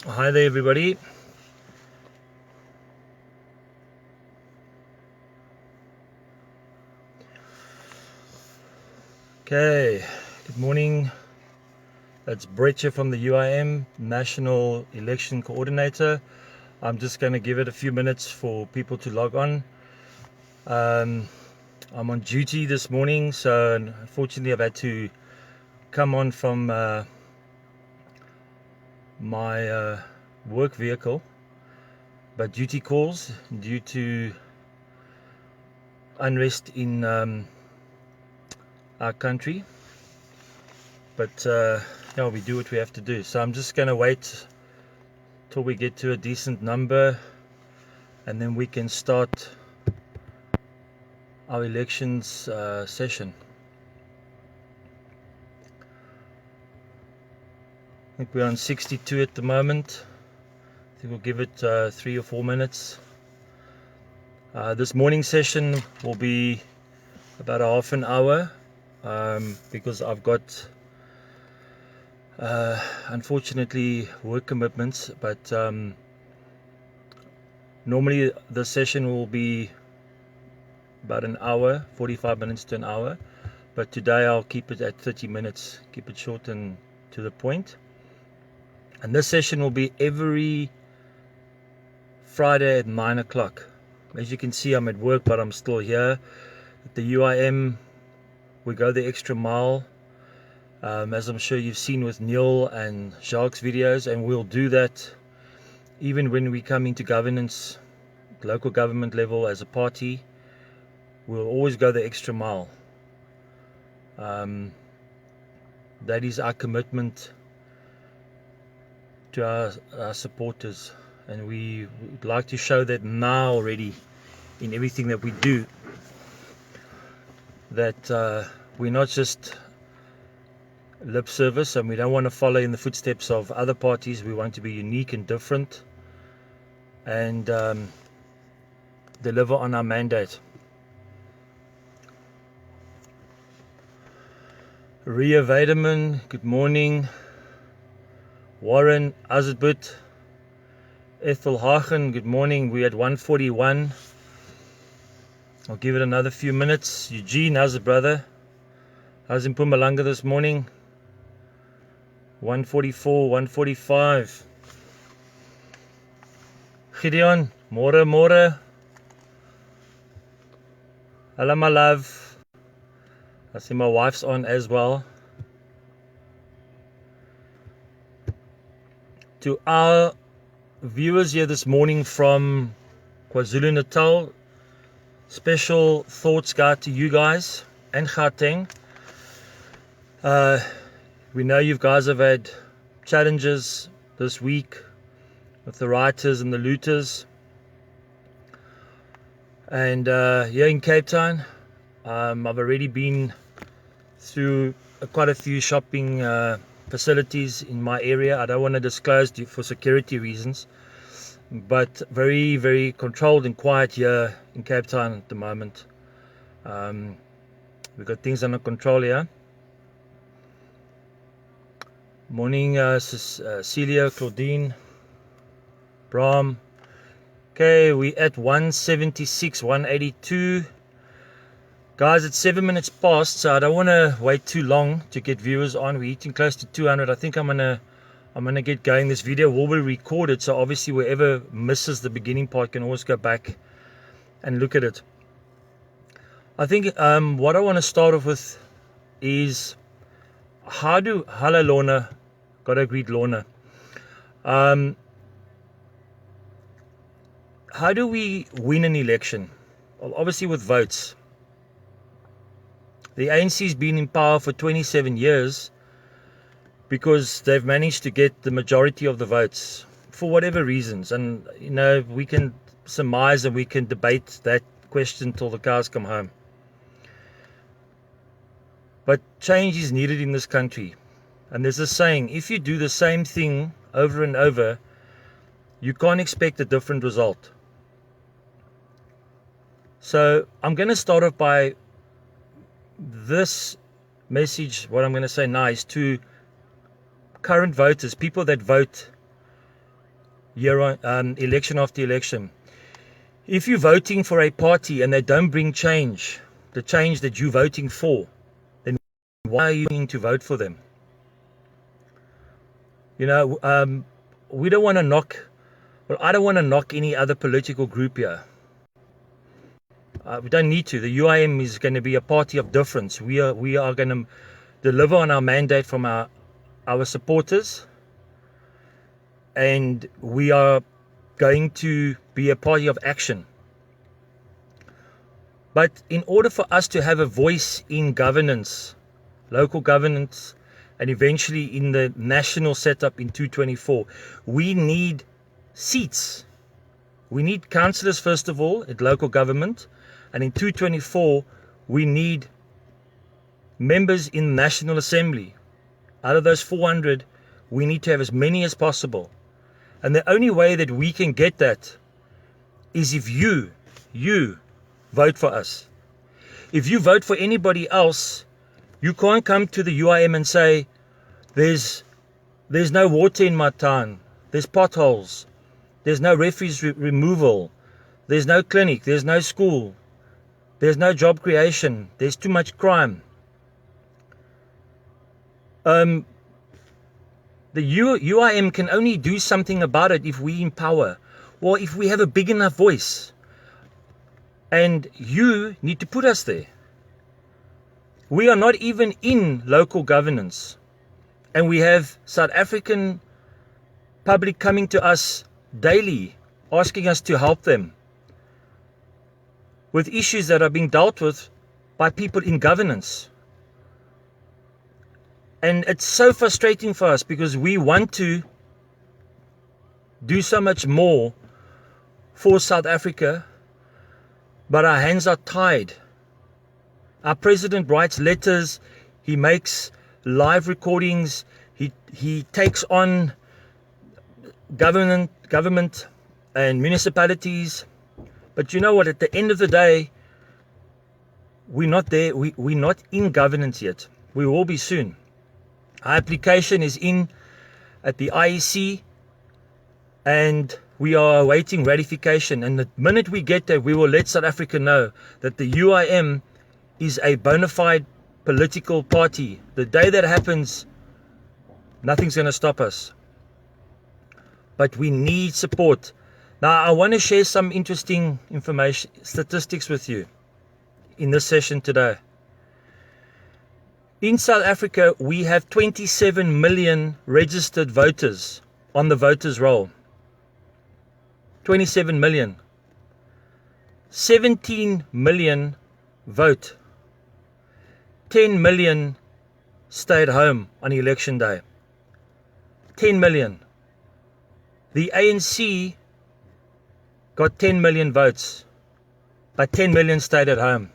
Hi there, everybody. Okay, good morning. That's Brett here from the UIM, National Election Coordinator. I'm just going to give it a few minutes for people to log on. I'm on duty this morning, so unfortunately I've had to come on from my work vehicle, but duty calls due to unrest in our country. But yeah, we do what we have to do. So I'm just going to wait till we get to a decent number, and then we can start our elections session. I think we're on 62 at the moment. I think we'll give it 3 or 4 minutes. This morning session will be about a half an hour because I've got unfortunately work commitments, but normally the session will be about an hour, 45 minutes to an hour, but today I'll keep it at 30 minutes, keep it short and to the point. And this session will be every Friday at 9 o'clock. As you can see, I'm at work, but I'm still here. At the UIM, we go the extra mile, as I'm sure you've seen with Neil and Jacques' videos, and we'll do that even when we come into governance, local government level as a party. We'll always go the extra mile. That is our commitment to our supporters, and we would like to show that now already in everything that we do, that we're not just lip service, and we don't want to follow in the footsteps of other parties. We want to be unique and different, and deliver on our mandate. Ria Vaderman, good morning. Warren Azadbut, Ethel Hagen, good morning. We're at 141. I'll give it another few minutes. Eugene, how's it, brother? How's in Mpumalanga this morning? 144, 145. Gideon, more. Hello, my love. I see my wife's on as well. To our viewers here this morning from ZuluNatal, special thoughts go out to you guys and Gauteng. We know you guys have had challenges this week with the rioters and the looters. And here in Cape Town, I've already been through quite a few shopping facilities in my area. I don't want to disclose for security reasons, but very, very controlled and quiet here in Cape Town at the moment. We've got things under control here. Morning, Celia, Claudine, Bram. Okay, we at 176, 182. Guys, it's 7 minutes past, so I don't want to wait too long to get viewers on. We're hitting close to 200. I think I'm gonna get going. This video will be recorded, so obviously whoever misses the beginning part can always go back and look at it. I think what I want to start off with is hello Lorna, gotta greet Lorna. How do we win an election? Well, obviously with votes. The ANC's been in power for 27 years because they've managed to get the majority of the votes for whatever reasons. And, you know, we can surmise and we can debate that question till the cows come home. But change is needed in this country. And there's a saying, if you do the same thing over and over, you can't expect a different result. So I'm going to start off by this message. What I'm going to say now is to current voters, people that vote election after election. If you're voting for a party and they don't bring change, the change that you're voting for, then why are you going to vote for them? We don't want to knock, I don't want to knock any other political group here. We don't need to. The UIM is going to be a party of difference. We are going to deliver on our mandate from our supporters, and we are going to be a party of action. But in order for us to have a voice in governance, local governance, and eventually in the national setup in 224, we need seats. We need councillors, first of all, at local government. And in 224, we need members in the National Assembly. Out of those 400, we need to have as many as possible. And the only way that we can get that is if you vote for us. If you vote for anybody else, you can't come to the UIM and say, there's no water in my town, there's potholes, there's no refuse removal, there's no clinic, there's no school, there's no job creation, there's too much crime. The UIM can only do something about it if we empower, or if we have a big enough voice. And you need to put us there. We are not even in local governance. And we have South African public coming to us daily, asking us to help them with issues that are being dealt with by people in governance. And it's so frustrating for us because we want to do so much more for South Africa, but our hands are tied. Our president writes letters, he makes live recordings, he takes on government and municipalities. But you know what, at the end of the day, we're not there, we're not in governance yet. We will be soon. Our application is in at the IEC and we are awaiting ratification. And the minute we get there, we will let South Africa know that the UIM is a bona fide political party. The day that happens, nothing's going to stop us. But we need support. Now, I want to share some interesting information, statistics with you in this session today. In South Africa, we have 27 million registered voters on the voters' roll. 27 million. 17 million vote. 10 million stay at home on election day. 10 million. The ANC got 10 million votes, but 10 million stayed at home.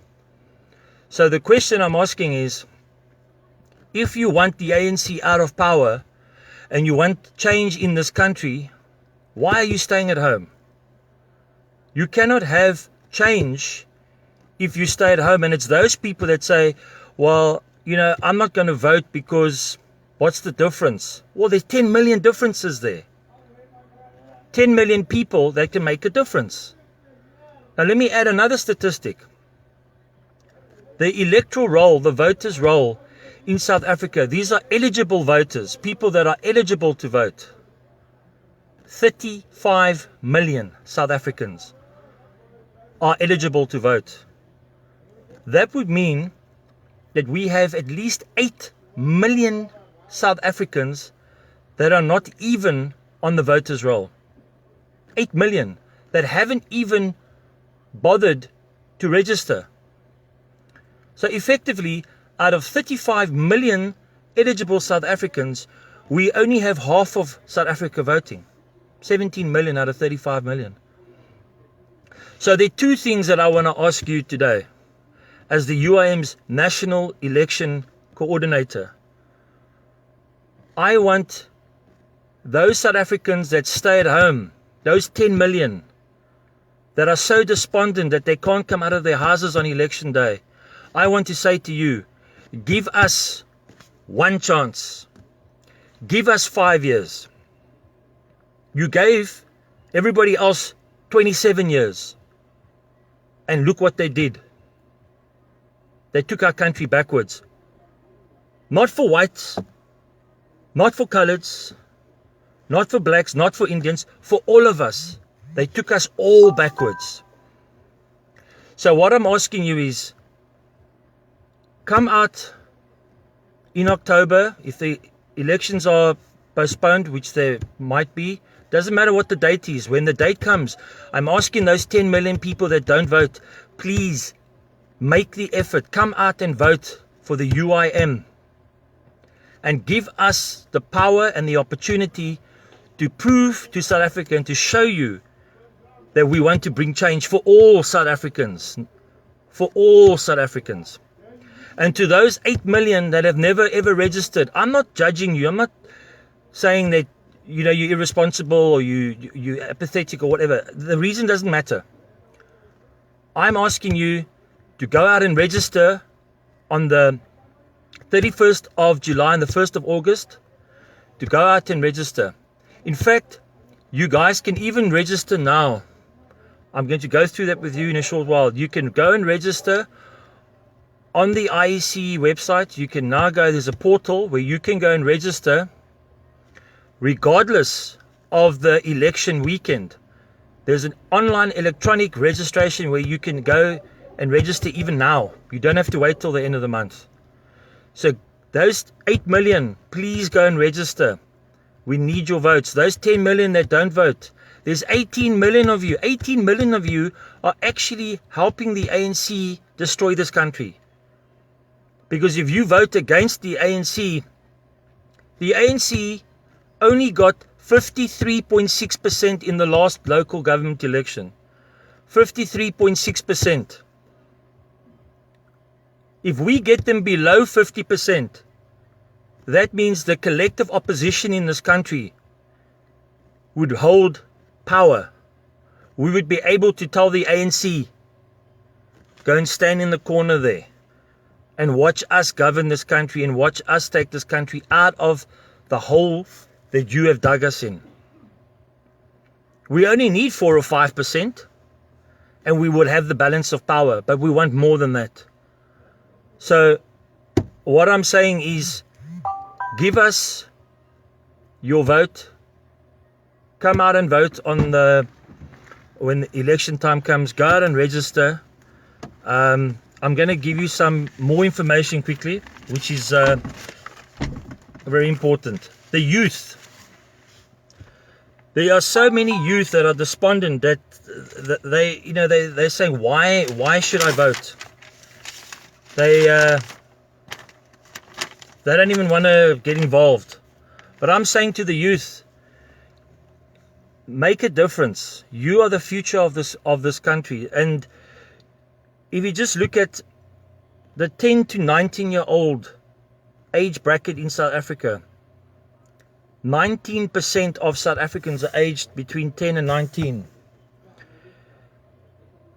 So the question I'm asking is, if you want the ANC out of power and you want change in this country, why are you staying at home? You cannot have change if you stay at home. And it's those people that say, well, I'm not going to vote because what's the difference? Well, there's 10 million differences there. 10 million people that can make a difference. Now, let me add another statistic. The electoral roll, the voters' roll in South Africa, these are eligible voters, people that are eligible to vote. 35 million South Africans are eligible to vote. That would mean that we have at least 8 million South Africans that are not even on the voters' roll. 8 million that haven't even bothered to register. So effectively, out of 35 million eligible South Africans, we only have half of South Africa voting. 17 million out of 35 million. So there are two things that I want to ask you today as the UIM's National Election Coordinator. I want those South Africans that stay at home, those 10 million that are so despondent that they can't come out of their houses on election day, I want to say to you, give us one chance. Give us 5 years. You gave Everybody else, 27 years. And look what they did. They took our country backwards. Not for whites, not for coloreds, not for blacks, not for Indians, for all of us. They took us all backwards. So what I'm asking you is, come out in October. If the elections are postponed, which they might be, doesn't matter what the date is. When the date comes, I'm asking those 10 million people that don't vote, please make the effort. Come out and vote for the UIM. And give us the power and the opportunity to prove to South Africa and to show you that we want to bring change for all South Africans. For all South Africans. And to those 8 million that have never ever registered, I'm not judging you. I'm not saying that, you know, you're irresponsible or you're apathetic or whatever. The reason doesn't matter. I'm asking you to go out and register on the 31st of July and the 1st of August, to go out and register. In fact, you guys can even register now. I'm going to go through that with you in a short while. You can go and register on the IEC website. You can now go, there's a portal where you can go and register regardless of the election weekend. There's an online electronic registration where you can go and register even now. You don't have to wait till the end of the month. So those 8 million, please go and register. We need your votes. Those 10 million that don't vote, there's 18 million of you. 18 million of you are actually helping the ANC destroy this country. Because if you vote against the ANC only got 53.6% in the last local government election. 53.6%. If we get them below 50%, that means the collective opposition in this country would hold power. We would be able to tell the ANC, go and stand in the corner there and watch us govern this country and watch us take this country out of the hole that you have dug us in. We only need 4 or 5% and we will have the balance of power, but we want more than that. So what I'm saying is, give us your vote. Come out and vote on when the election time comes. Go out and register. I'm going to give you some more information quickly, which is very important. The youth. There are so many youth that are despondent that they're saying, why should I vote? They don't even want to get involved. But I'm saying to the youth, make a difference. You are the future of this country. And if you just look at the 10 to 19-year-old age bracket in South Africa, 19% of South Africans are aged between 10 and 19.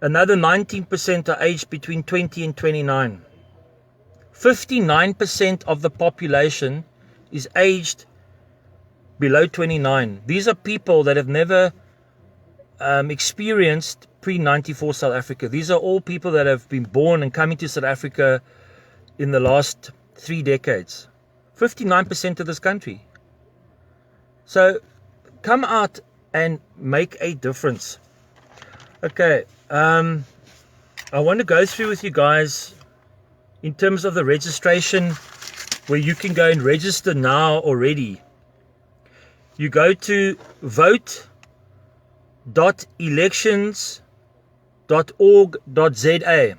Another 19% are aged between 20 and 29. 59% of the population is aged below 29. These are people that have never experienced pre-94 South Africa. These are all people that have been born and come into South Africa in the last 3 decades. 59% of this country. So come out and make a difference. Okay, I want to go through with you guys in terms of the registration, where you can go and register now already. You go to vote.elections.org.za.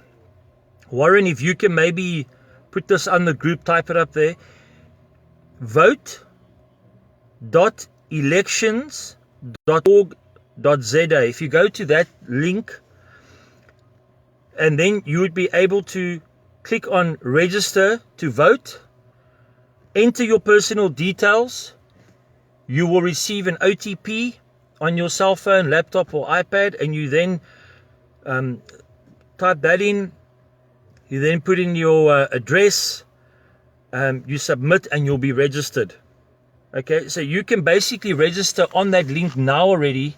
Warren, if you can maybe put this on the group, type it up there. Vote.elections.org.za. If you go to that link, and then you would be able to click on register to vote, enter your personal details. You will receive an OTP on your cell phone, laptop or iPad, and you then type that in. You then put in your address, you submit, and you'll be registered. Okay, so you can basically register on that link now already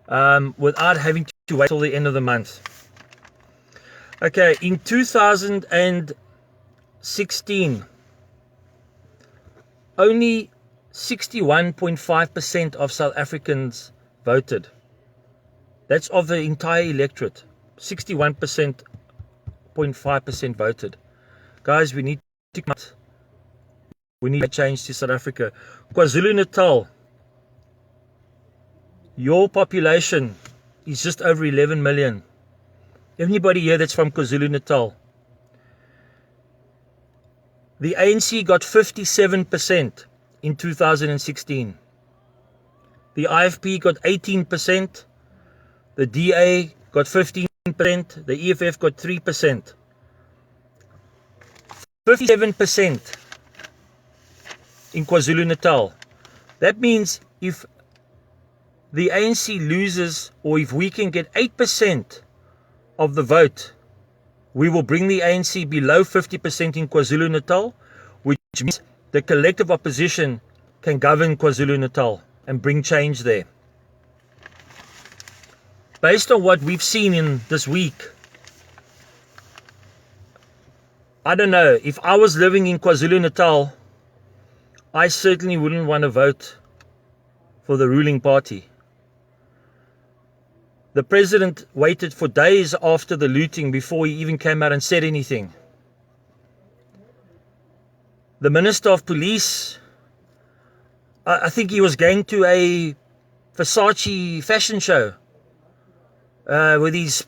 without having to wait till the end of the month. Okay, in 2016, only 61.5% of South Africans voted. That's of the entire electorate. 61.5% voted. Guys, we need to change to South Africa. KwaZulu-Natal, your population is just over 11 million. Anybody here that's from KwaZulu-Natal? The ANC got 57% in 2016. The IFP got 18%. The DA got 15%. The EFF got 3%. 57% in KwaZulu-Natal. That means if the ANC loses, or if we can get 8% of the vote, we will bring the ANC below 50% in KwaZulu-Natal, which means the collective opposition can govern KwaZulu-Natal and bring change there. Based on what we've seen in this week, I don't know, if I was living in KwaZulu-Natal, I certainly wouldn't want to vote for the ruling party. The president waited for days after the looting before he even came out and said anything. The Minister of Police, I think he was going to a Versace fashion show with his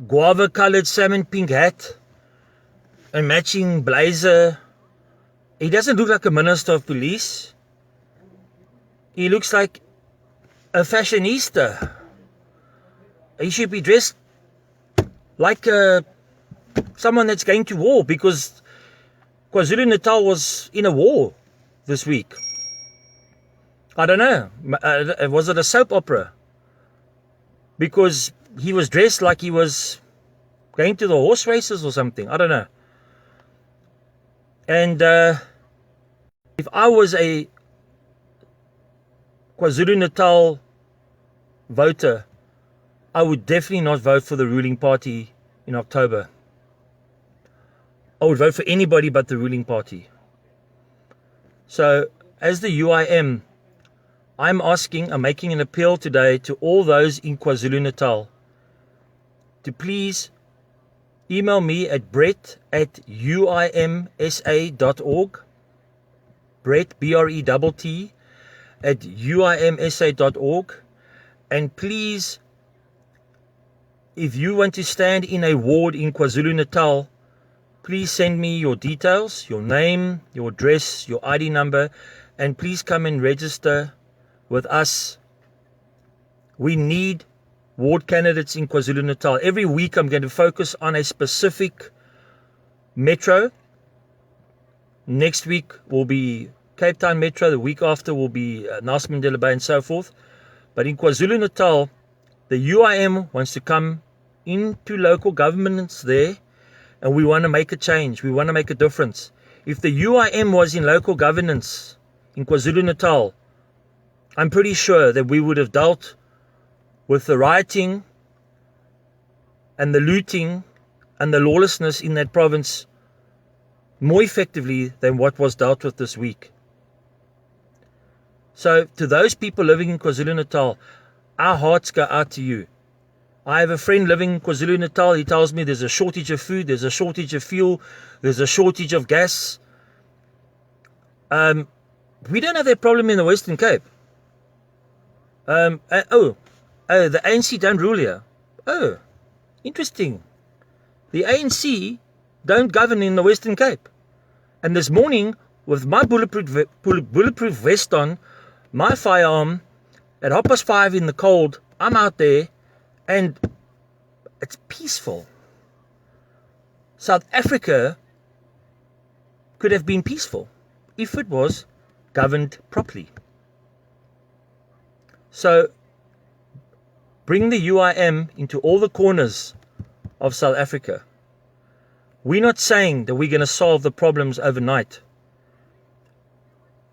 guava-colored salmon pink hat and matching blazer. He doesn't look like a Minister of Police. He looks like a fashionista. He should be dressed like someone that's going to war, because KwaZulu-Natal was in a war this week. I don't know. Was it a soap opera? Because he was dressed like he was going to the horse races or something. I don't know. And if I was a KwaZulu-Natal voter, I would definitely not vote for the ruling party in October. I would vote for anybody but the ruling party. So, as the UIM, I'm making an appeal today to all those in KwaZulu-Natal to please email me at brett@uimsa.org. Brett, BRETT, at uimsa.org. And please, if you want to stand in a ward in KwaZulu-Natal, please send me your details, your name, your address, your ID number, and please come and register with us. We need ward candidates in KwaZulu-Natal. Every week I'm going to focus on a specific metro. Next week will be Cape Town Metro. The week after will be Nelson Mandela Bay and so forth. But in KwaZulu-Natal, the UIM wants to come into local governments there, and we want to make a change. We want to make a difference. If the UIM was in local governance in KwaZulu-Natal, I'm pretty sure that we would have dealt with the rioting and the looting and the lawlessness in that province more effectively than what was dealt with this week. So to those people living in KwaZulu-Natal, our hearts go out to you. I have a friend living in KwaZulu-Natal. He tells me there's a shortage of food, there's a shortage of fuel, there's a shortage of gas. We don't have that problem in the Western Cape. The ANC don't rule here. Oh, interesting. The ANC don't govern in the Western Cape. And this morning, with my bulletproof vest on, my firearm, at 5:30 in the cold, I'm out there, and it's peaceful. South Africa could have been peaceful if it was governed properly. So, bring the UIM into all the corners of South Africa. We're not saying that we're going to solve the problems overnight.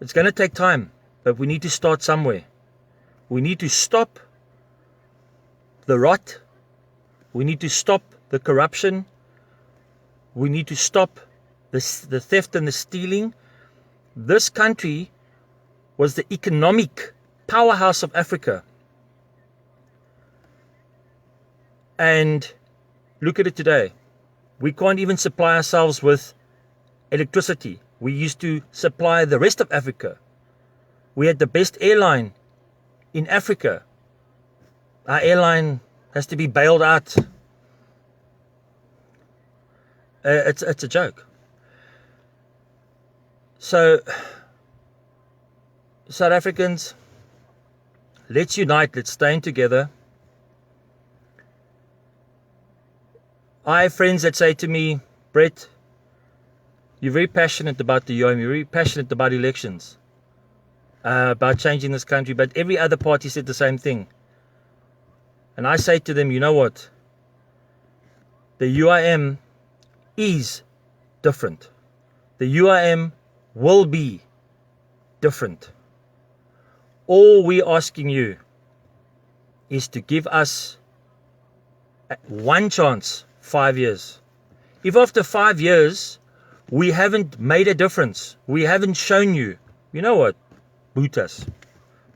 It's going to take time, but we need to start somewhere. We need to stop the rot. We need to stop the corruption. We need to stop the theft and the stealing. This country was the economic powerhouse of Africa. And look at it today. We can't even supply ourselves with electricity. We used to supply the rest of Africa. We had the best airline in Africa. Our airline has to be bailed out. It's a joke. So, South Africans, let's unite, let's stand together. I have friends that say to me, Brett, you're very passionate about the UIM, you're very passionate about elections, about changing this country, but every other party said the same thing. And I say to them, you know what? The UIM is different. The UIM will be different. All we're asking you is to give us one chance, 5 years. If after 5 years we haven't made a difference, we haven't shown you, you know what, boot us.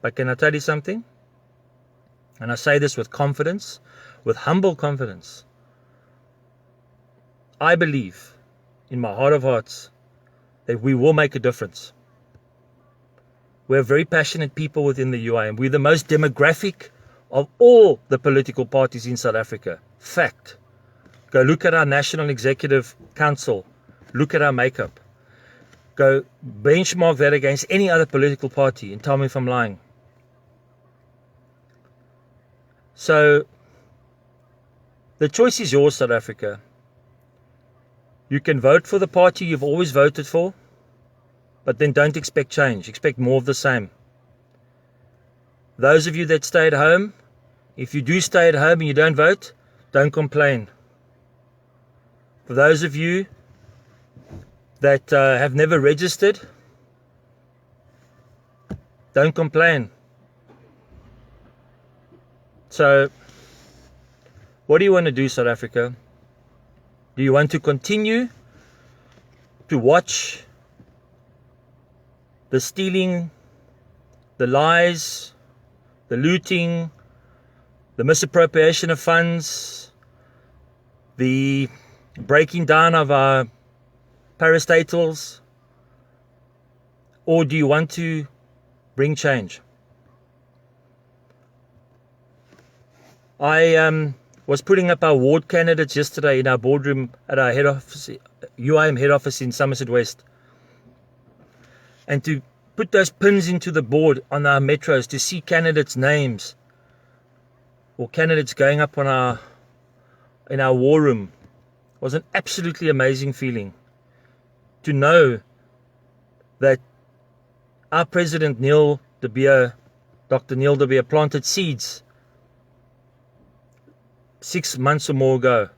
But can I tell you something? And I say this with confidence, with humble confidence. I believe in my heart of hearts that we will make a difference. We're very passionate people within the UIM. We're the most demographic of all the political parties in South Africa. Fact. Go look at our National Executive Council. Look at our makeup. Go benchmark that against any other political party and tell me if I'm lying. So, the choice is yours, South Africa. You can vote for the party you've always voted for, but then don't expect change. Expect more of the same. Those of you that stay at home, if you do stay at home and you don't vote, don't complain. For those of you that have never registered, don't complain. So, what do you want to do, South Africa? Do you want to continue to watch the stealing, the lies, the looting, the misappropriation of funds, the breaking down of our parastatals? Or do you want to bring change? I was putting up our ward candidates yesterday in our boardroom at our head office, UIM head office in Somerset West. And to put those pins into the board on our metros to see candidates' names or candidates going up on in our war room was an absolutely amazing feeling. To know that our President Dr. Neil de Beer planted seeds 6 months or more ago.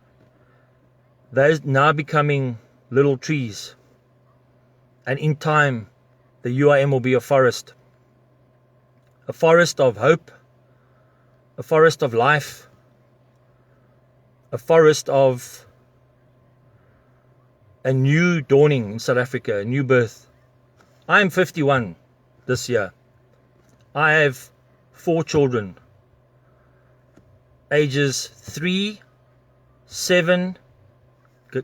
They're now becoming little trees. And in time, the UIM will be a forest. A forest of hope. A forest of life. A forest of a new dawning in South Africa, a new birth. I am 51 this year. I have 4 children. Ages 3, 7,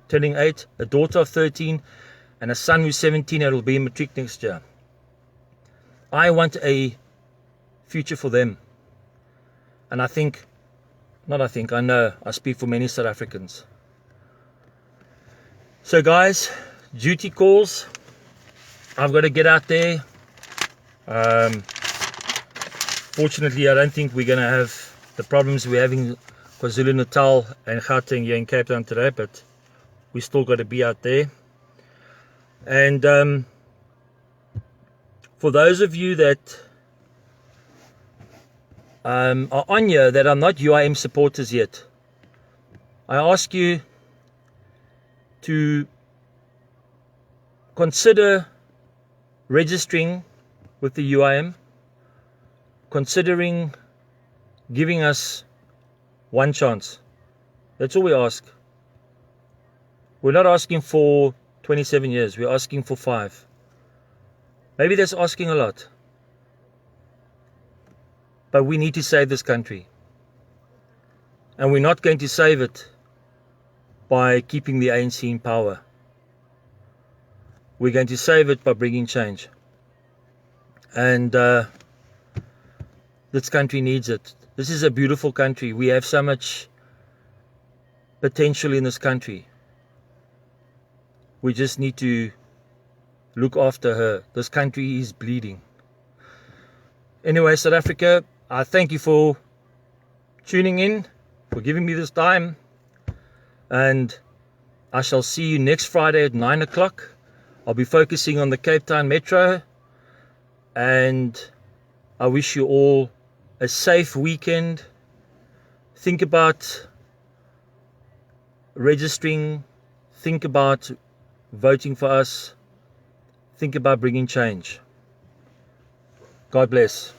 turning 8, a daughter of 13, and a son who's 17 that will be in matric next year. I want a future for them. And I know, I speak for many South Africans. So guys, duty calls. I've got to get out there. Fortunately, I don't think we're going to have the problems we're having in ZuluNatal and Gauteng here in Cape Town today, but we still got to be out there. And for those of you that are on here that are not UIM supporters yet, I ask you to consider registering with the UIM, considering giving us one chance. That's all we ask. We're not asking for 27 years. We're asking for 5. Maybe that's asking a lot. But we need to save this country. And we're not going to save it by keeping the ANC in power. We're going to save it by bringing change. And this country needs it. This is a beautiful country. We have so much potential in this country. We just need to look after her. This country is bleeding. Anyway, South Africa, I thank you for tuning in, for giving me this time. And I shall see you next Friday at 9 o'clock. I'll be focusing on the Cape Town Metro. And I wish you all a safe weekend. Think about registering. Think about voting for us. Think about bringing change. God bless.